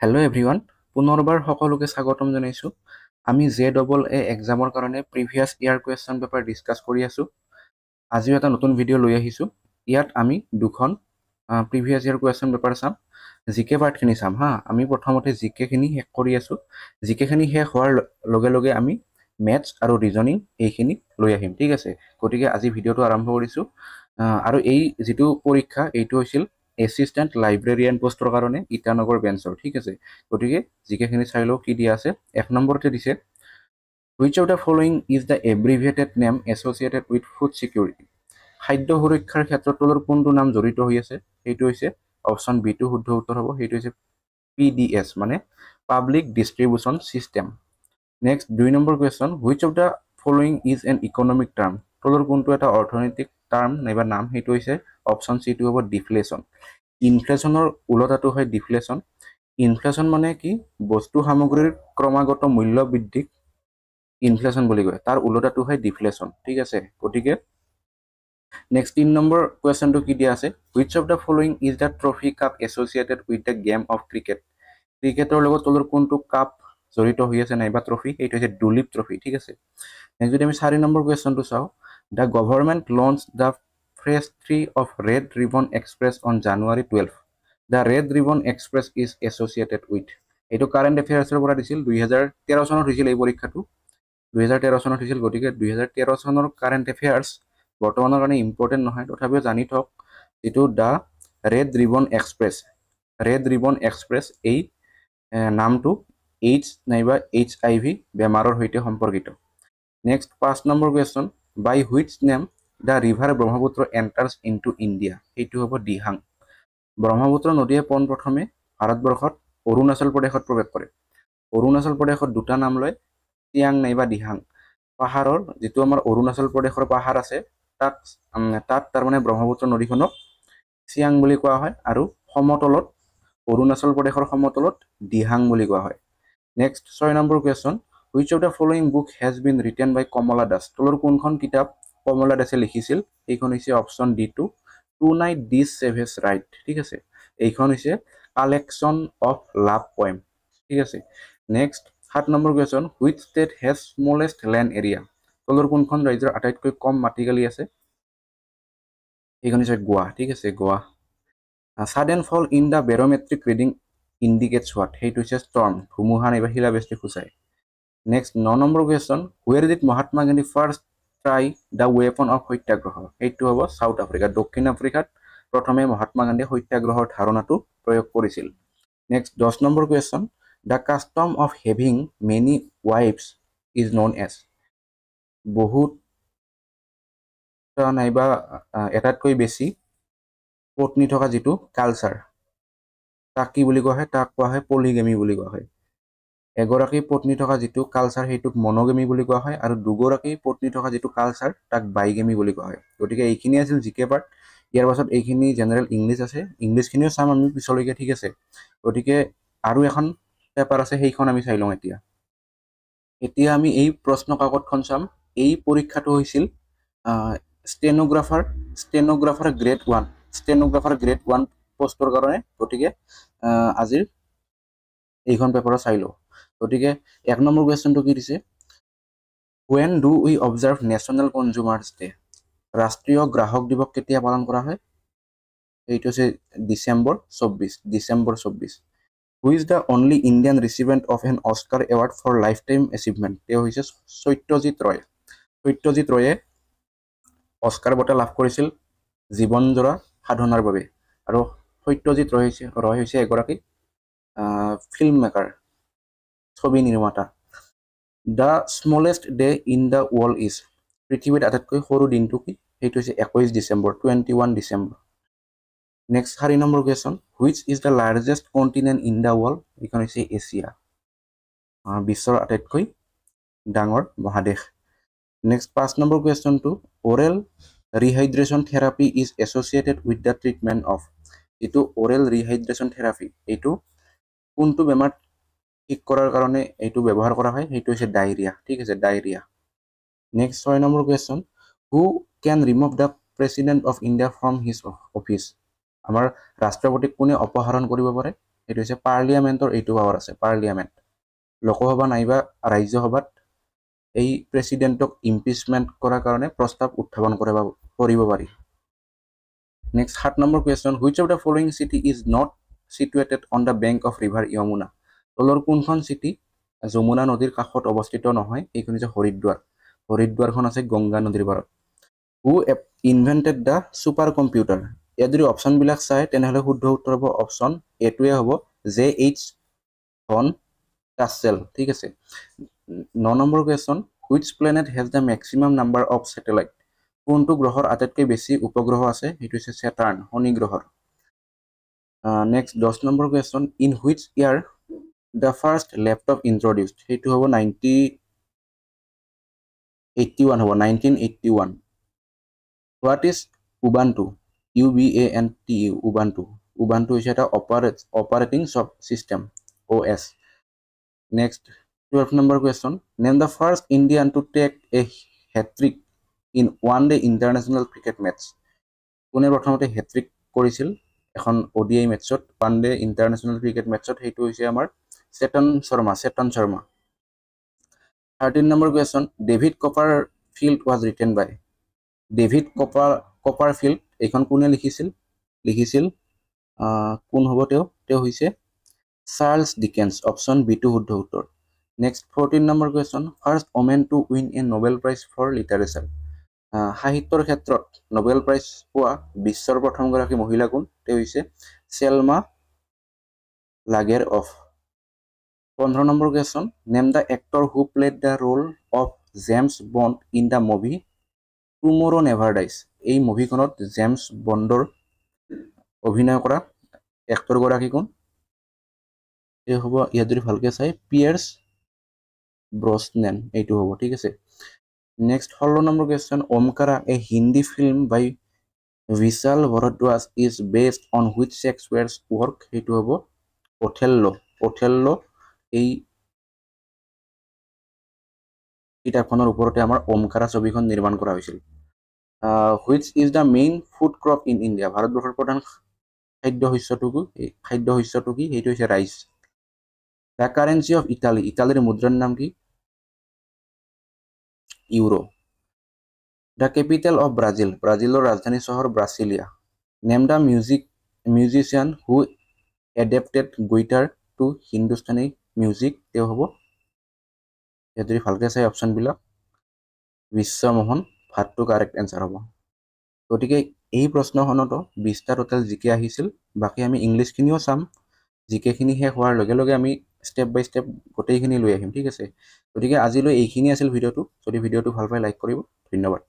Hello' everyone, পুনৰবাৰ সকলোকে স্বাগতম জনাইছোঁ। আমি JEE এক্সামৰ কাৰণে previous year question paper discuss কৰি আছোঁ। আজিও এটা নতুন ভিডিঅ' লৈ আহিছোঁ। ইয়াত আমি দুখন প্ৰিভিয়াছ ইয়াৰ কুৱেশ্যন পেপাৰ চাম। জিকে পাৰ্টখিনি চাম হা। আমি প্ৰথমতে জিকেখিনি শেষ কৰি আছোঁ। জিকেখিনি শেষ হোৱাৰ লগে লগে আমি মেথছ আৰু ৰিজনিং এইখিনি লৈ আহিম, ঠিক আছে। গতিকে আজি ভিডিঅ'টো আৰম্ভ কৰিছোঁ। আৰু এই যিটো পৰীক্ষা এইটো হৈছিল এছিষ্টেণ্ট লাইব্ৰেৰিয়ান পোষ্টৰ কাৰণে ইটানগৰ বেঞ্চৰ, ঠিক আছে। গতিকে জিকেখিনি চাই লওঁ কি দিয়া আছে। 1 নম্বৰতে দিছে which of the following is the abbreviated name associated with food security. খাদ্য সুৰক্ষাৰ ক্ষেত্ৰত তলৰ কোনটো নাম জড়িত হৈ আছে? সেইটো হৈছে অপশ্যন বিটো শুদ্ধ উত্তৰ হ'ব। সেইটো হৈছে PDS মানে public distribution system. Next 2 number question, which of the following is an economic term. তলৰ কোনটো এটা অৰ্থনৈতিক টাৰ্ম নাইবা নাম? সেইটো হৈছে অপশ্যন চিটো হ'ব ডিফ্লেশ্যন। ইনফ্লেশ্যনৰ ওলোটাটো হয় ডিফ্লেশ্যন। ইনফ্লেশ্যন মানে কি? বস্তু সামগ্ৰীৰ ক্ৰমাগত মূল্য বৃদ্ধিক ইনফ্লেশ্যন বুলি কয়। তাৰ ওলোটাটো হয় ডিফ্লেশ্যন, ঠিক আছে। গতিকে নেক্সট 3 নম্বৰ কুৱেশ্যনটো কি দিয়া আছে? Which of the following is the trophy cup associated with the game of cricket. ক্ৰিকেটৰ লগত তলৰ কোনটো কাপ জড়িত হৈ আছে নাইবা ট্ৰফি? সেইটো হৈছে ডুলিপ ট্ৰফি, ঠিক আছে। নেক্সট যদি আমি 4 নম্বৰ কুৱেশ্যনটো চাওঁ, the government launch the phase 3 of red ribbon express on January 12। The red ribbon express is associated with. এইটো কাৰেণ্ট এফেয়াৰ্ছৰ পৰা দিছিল। 2013 চনত হৈছিল এই পৰীক্ষাটো। 2013 চনত হৈছিল। গতিকে 2013 চনৰ কাৰেণ্ট এফেয়াৰ্ছ বৰ্তমানৰ কাৰণে ইম্পৰ্টেণ্ট নহয়, তথাপিও জানি থওক যিটো the red ribbon express. Red ribbon express এই নামটো এইডছ নাইবা HIV বেমাৰৰ সৈতে সম্পৰ্কিত। নেক্সট 5 নম্বৰ question, by which name the river Brahmaputra enters into India. সেইটো হ'ব দিহাং। ব্ৰহ্মপুত্ৰ নদীয়ে পোনপ্ৰথমে ভাৰতবৰ্ষত অৰুণাচল প্ৰদেশত প্ৰৱেশ কৰে। অৰুণাচল প্ৰদেশত দুটা নাম লয়, চিয়াং নাইবা দিহাং। পাহাৰৰ যিটো আমাৰ অৰুণাচল প্ৰদেশৰ পাহাৰ আছে তাত তাৰমানে ব্ৰহ্মপুত্ৰ নদীখনক চিয়াং বুলি কোৱা হয়, আৰু সমতলত অৰুণাচল প্ৰদেশৰ সমতলত দিহাং বুলি কোৱা হয়। Next 6 number question, which of the following book has been written by Kamala Das. তলৰ কোনখন কিতাপ কমলা দাসে লিখিছিল? এইখন হৈছে option D2 tonight this savage rite, ঠিক আছে। এইখন হৈছে কালেকশ্যন অফ লাভ পয়েম, ঠিক আছে। নেক্সট 7 নম্বৰ question, which state has smallest land area. তলৰ কোনখন ৰাজ্যৰ আটাইতকৈ কম মাটিকালি আছে? এইখন হৈছে গোৱা, ঠিক আছে, Goa. Sudden fall in the barometric reading indicates what. সেইটো হৈছে ষ্টৰ্ম, ধুমুহা নাইবা শিলাবৃষ্টি সূচায়। নেক্সট 9 নম্বৰ question, where did Mahatma Gandhi first try the weapon of satyagraha. সেইটো হ'ব চাউথ আফ্ৰিকা। দক্ষিণ আফ্ৰিকাত প্ৰথমে মহাত্মা গান্ধীয়ে সত্যাগ্ৰহৰ ধাৰণাটো প্ৰয়োগ কৰিছিল। নেক্সট 10 নম্বৰ question, the custom of having many ৱাইফছ ইজ ন'ন এজ। বহুত নাইবা এটাতকৈ বেছি পত্নী থকা যিটো কালচাৰ, তাক কি বুলি কোৱা হয়? তাক কোৱা হয় পলিগেমি বুলি কোৱা হয়। এগৰাকী পত্নী থকা যিটো কালচাৰ সেইটোক মনোগেমি বুলি কোৱা হয়, আৰু দুগৰাকী পত্নী থকা যিটো কালচাৰ তাক বাইগেমি বুলি কোৱা হয়। গতিকে এইখিনি আছিল জিকে পাৰ্ট। ইয়াৰ পাছত এইখিনি জেনেৰেল ইংলিছ আছে। ইংলিছখিনিও চাম আমি পিছলৈকে, ঠিক আছে। গতিকে আৰু এখন পেপাৰ আছে, সেইখন আমি চাই লওঁ এতিয়া। এতিয়া আমি এই প্ৰশ্ন কাকতখন চাম। এই পৰীক্ষাটো হৈছিল ষ্টেনোগ্ৰাফাৰ গ্ৰেড 1, ষ্টেনোগ্ৰাফাৰ গ্ৰেড 1 পোষ্টৰ কাৰণে। গতিকে আজিৰ এইখন পেপাৰ চাই লওঁ। গতিকে 1 নম্বৰ কুৱেশ্যনটো কি দিছে? When do we observe national consumers day. ৰাষ্ট্ৰীয় গ্ৰাহক দিৱস কেতিয়া পালন কৰা হয়? এইটো হৈছে December 24। Who is the only Indian recipient of an Oscar award for lifetime achievement. তেওঁ হৈছে সত্যজিৎ ৰয়। সত্যজিৎ ৰয়ে অস্কাৰ বঁটা লাভ কৰিছিল জীৱনজোৰা সাধনাৰ বাবে। আৰু সত্যজিৎ ৰয় হৈছে এগৰাকী ফিল্ম মেকাৰ, ছবি নিৰ্মাতা। The smallest day in the world is. পৃথিৱীত আটাইতকৈ সৰু দিনটো কি? সেইটো হৈছে 21 ডিচেম্বৰ, 21 ডিচেম্বৰ। নেক্সট 4 নম্বৰ question, which is the largest continent in the world. এইখন হৈছে এছিয়া, বিশ্বৰ আটাইতকৈ ডাঙৰ মহাদেশ। নেক্সট 5 নম্বৰ কুৱেশ্যনটো, oral rehydration therapy is associated with the treatment of. যিটো অৰেল ৰিহাইড্ৰেশ্যন থেৰাপি এইটো কোনটো বেমাৰ ঠিক কৰাৰ কাৰণে এইটো ব্যৱহাৰ কৰা হয়? সেইটো হৈছে ডায়েৰিয়া, ঠিক আছে, diarrhoea. Next 6 number question, who can remove the president of India from his office. আমাৰ ৰাষ্ট্ৰপতিক কোনে অপসাৰণ কৰিব পাৰে? এইটো হৈছে পাৰ্লিয়ামেণ্টৰ এইটো পাৱাৰ আছে পাৰ্লিয়ামেণ্ট লোকসভা নাইবা ৰাজ্যসভাত এই প্ৰেচিডেণ্টক ইম্পিচমেণ্ট কৰাৰ কাৰণে প্ৰস্তাৱ উত্থাপন কৰিব পাৰি নেক্সট 7 নম্বৰ question which of the following city is not situated on the bank of river Yamuna তলৰ কোনখন চিটি যমুনা নদীৰ কাষত অৱস্থিত নহয় এইখন হৈছে হৰিদ্বাৰখন আছে গংগা নদীৰ পাৰত হু ইনভেন্টেড দ্য ছুপাৰ কম্পিউটাৰ ইয়াত যদি অপশ্যনবিলাক চায় তেনেহ'লে শুদ্ধ উত্তৰ হ'ব অপশ্যন এটোৱে হ'ব J.H. ভন কাছেল ঠিক আছে 9 নম্বৰ question which planet has the maximum number of satellite কোনটো গ্ৰহৰ আটাইতকৈ বেছি উপগ্ৰহ আছে সেইটো হৈছে চেটাৰ্ণ শনি গ্ৰহৰ নেক্সট 10 নম্বৰ question in which year the first laptop introduced সেইটো হ'ব 1981 হ'ব 1981 what is Ubuntu UBANTU Ubuntu হৈছে এটা অপাৰেটিং চিষ্টেম OS নেক্সট 12 নম্বৰ question name the first Indian to take a hat-trick in one day international cricket match কোনে প্ৰথমতে hat-trick কৰিছিল এখন ODI মেটচত ওৱান ডে ইণ্টাৰনেশ্যনেল ক্ৰিকেট মেটচত সেইটো হৈছে আমাৰ চেতন শৰ্মা 13 নম্বৰ question David Copperfield was written by David Copperfield এইখন কোনে লিখিছিল কোন হ'ব তেওঁ হৈছে চাৰ্লছ ডিকেন্স অপশ্যন বিটো শুদ্ধ উত্তৰ next 14 number question first women to win a Nobel prize for literature সাহিত্যৰ ক্ষেত্ৰত নোবেল প্ৰাইজ পোৱা বিশ্বৰ প্ৰথমগৰাকী মহিলা কোন তেওঁ হৈছে Selma লাগেৰঅফ 15 number question name the actor who played the roll of James bond in the movie টুমৰো never dies এই মুভিখনত জেমছ বণ্ডৰ অভিনয় কৰা এক্টৰগৰাকী কোন এই হ'ব ইয়াত যদি ভালকৈ চাই পিয়াৰ্ছ ব্ৰছনেন এইটো হ'ব ঠিক আছে নেক্সট 16 নম্বৰ question Omkara a Hindi film by Vishal Bhardwaj is based on which Shakespeare's work সেইটো হ'ব অথেল্লো এই কিতাপখনৰ ওপৰতে আমাৰ ওমকাৰা ছবিখন নিৰ্মাণ কৰা হৈছিল which is the main food crop in India ভাৰতবৰ্ষৰ প্ৰধান খাদ্য শস্যটো কি সেইটো হৈছে ৰাইচ দ্য কাৰেঞ্চি অফ ইটালীৰ মুদ্ৰাৰ নাম কি ইউৰো দ্য কেপিটেল অফ ব্ৰাজিলৰ ৰাজধানী চহৰ Brasilia name the musician who adapted guitar to Hindustani music তেওঁ হ'ব ইয়াত যদি ভালকৈ চাই অপশ্যনবিলাক বিশ্বমোহন ভাতটো কাৰেক্ট এনচাৰ হ'ব গতিকে এই প্ৰশ্নখনতো 20টা টোটেল জিকে আহিছিল বাকী আমি ইংলিছখিনিও চাম জিকেখিনি শেষ হোৱাৰ লগে লগে আমি ষ্টেপ বাই ষ্টেপ গোটেইখিনি লৈ আহিম ঠিক আছে গতিকে আজিলৈ এইখিনি আছিল ভিডিঅ'টো যদি ভিডিঅ'টো ভাল পায় লাইক কৰিব ধন্যবাদ